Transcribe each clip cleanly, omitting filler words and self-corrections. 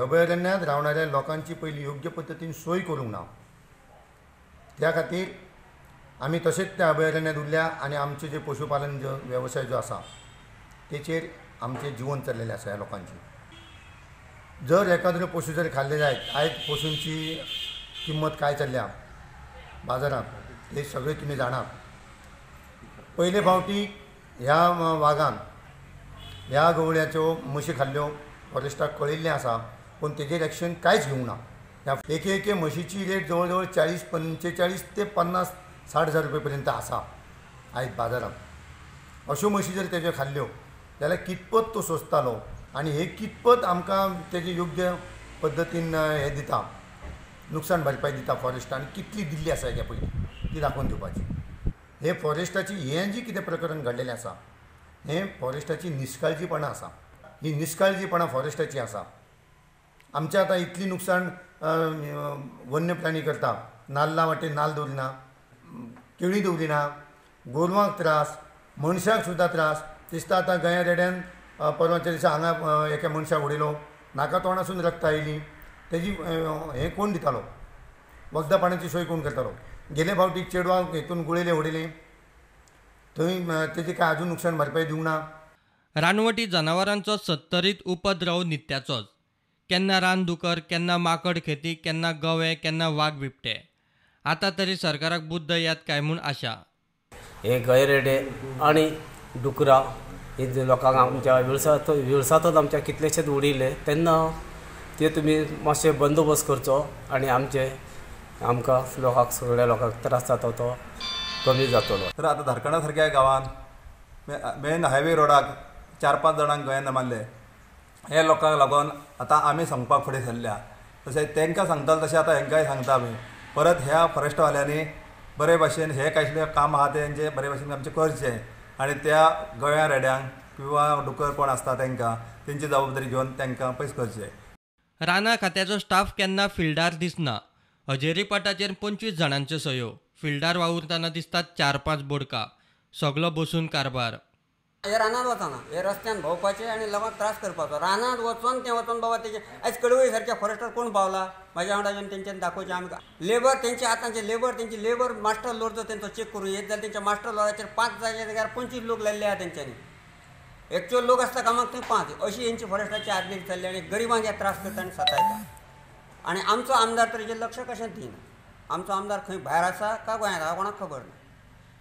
अभयारण्यात रावणाऱ्या लोकांची पहिली योग्य पद्धतीने सोय करूंक ना। त्या खातीर आमी तशेंच त्या अभयारण्यात उरल्या आनी आमचे जे पशुपालन जो व्यवसाय जो आसा तेचेर आमचे जीवन चल्लेलें आसा ह्या लोकांची। जर एखादो पशु जर खाल्ले जायत, आयज पशूंची किंमत काय चल्ल्या बाजारांत हे सगळे तुमी जाणात। पयले फावटी ह्या वाघान ह्या गवळ्याच्यो म्हशी खाल्ल्यो फॉरेस्टाक कळिल्लें आसा, पूण तेजेर एक्शन कांयच घेवंक ना। ह्या एक म्हशीची रेट जवळ जवळ 45 ते 50-60 हजार रुपये पर्यंत आसा आयज बाजारांत। अश्यो म्हशी जर तेज्यो खाल्ल्यो जाल्यार कितपत तो सोंसतालो आनी हे कितपत आमकां तेजे योग्य पद्दतीन हे दिता, नुकसाण भरपाई दिता फॉरेस्टान कितली दिल्ली आसा हेच्या पयलीं ती दाखोवन दिवपाची। हे फॉरेस्टाची हें जी कितें प्रकरण घडलेलें आसा हें फॉरेस्टाची निश्काळजीपणां आसा। ही निश्काळजीपणां फॉरेस्टाची आसा। आमचे आतां इतली नुकसाण वन्य प्राणी करता, नाल्ला वाटेन नाल्ल दवरिना, केळीं दवरिना, गोरवांक त्रास, मनशाक सुद्दां त्रास। दिसता आतां गया रेड्यान परवाच्या दिसा हांगा एका मनशाक उडयलो, नाका तोंडासून रगतां आयलीं, तेजी हें कोण दितालो, वखदां पाण्याची सोय कोण करतालो? गेले फावटी चेडवाक हेतून गुळेले उडयले, थंय तेजी काय आजून नुकसाण भरपाई दिवंक ना। रानवटी जनावरांचो सत्तरीत उपद्रव नित्याचोच। केन्ना रानदुकर, केन्ना माकड खेती, केन्ना गवे, केन्ना वाघ बिबटे। आता तरी सरकाराक बुद्ध यात काय म्हूण आशा। हे गैरेडे आणि डुकरां हे लोकांक आमच्या विळसातच आमच्या कितलेशेच उडिल्ले, तेन्ना ते तुमी मातशे बंदोबस्त करचो आनी आमकां लोकांक सगळ्या लोकांक त्रास जाता तो कमी जातलो। तर आतां धारकांडा सारक्या गांवांत मेन हायवे रोडाक 4-5 जाणांक गोंयान मारले। हे लोकांक लागून आतां आमी सांगपाक फुडें सरल्या, तशें तांकां सांगताले तशें आतां हेंकांय सांगता आमी। परत ह्या फॉरेस्टवाल्यांनी बरे भाशेन हे कसलें काम आहा तेंचें बरे भाशेन आमचें करचें आनी त्या गव्या रेड्यांक किंवा डुकर कोण आसता तांकां तेंची जबाबदारी घेवन तांकां पयस करचें। राना खात्याचो स्टाफ केन्ना फिल्डार दिसना। हजेरी पाटाचेर 25 जाणांच्यो सयो। फिल्डार वावुरतना दिसतात 4-5 बोडका। सगलो बसून कारभार। हे रानात वचना, हे रस्त्यान भोंवपाचें आनी लोकांक त्रास करपाचो। रानात वचोन तें वचोन बाबा तेजे आयज कडवई सारक्या फॉरेस्टार कोण पावला म्हाज्या वांगडा तेंच्यान दाखोवचें आमकां। लेबर तेंचे आतांचे तेंची लेबर मास्टर लोड जर तेंचो चेक करूं येत जाल्यार तेंच्या मास्टर लोडाचेर 5 जाग्यार 25 लोक लायिल्ले आहा तेंच्यांनी। एक्चुअल लोक आसता कामाक थंय 5 अशी हेंची फॉरेस्टाची आदली चल्ली आनी गरिबांक हे त्रास करता आनी सतायता। आनी आमचो आमदार तर हेजेर लक्ष कशें दिना। आमचो आमदार खंय भायर आसा काय गोंयांत आहा कोणाक खबर ना।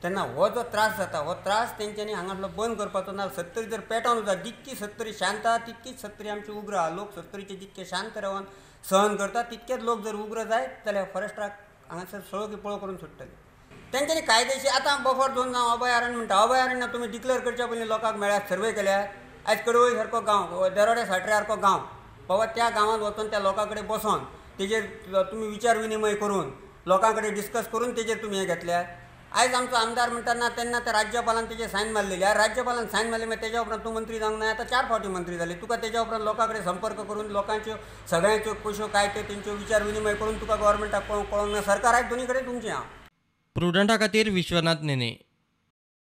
तेन्ना हो जो त्रास जाता हो त्रास तेंच्यांनी हांगासलो बंद करपाचो ना। सत्तरी जर पेटोवन उरता, जितकी सत्तरी शांत आहा तितकीच सत्तरी आमची उग्र आहा। लोक सत्तरीचे जितके शांत रावन सहन करता तितकेच लोक जर उग्र जायत जाल्यार फॉरेस्टाक हांगासर सळो की पळो करून सुट्टले। तेंच्यांनी कायदेशीर आतां बफर झोन जावं अभयारण्य म्हणटा, अभयारण्य तुमी डिक्लेअर करच्या पयलीं लोकांक मेळ्ळ्यात, सर्वे केल्यात। आयज कडवई सारको गांव, देरोडे साठरे सारको गांव, बाबा त्या गांवांत वचून त्या लोकां कडेन बसोन तेजेर तुमी विचार विनिमय करून लोकां कडेन डिस्कस करून तेजेर तुमी हे घेतल्यात। आयज आमचो आमदार म्हणटा तेन्ना त्या राज्यपालान तेजेर सायन मारलेली। राज्यपालान सायन मारली मागीर तेज्या उपरांत तूं मंत्री जावंक ना। आतां 4 फावटी मंत्री जाली, तुका तेज्या उपरांत लोकां कडेन संपर्क करून लोकांच्यो सगळ्यांच्यो कश्यो काय ते तेंच्यो विचार विनिमय करून तुका गव्हर्मेंटाक कळोवंक ना। सरकार आयज दोनी कडेन तुमचें आहा। प्रुडंटा खातीर विश्वनाथ नेने।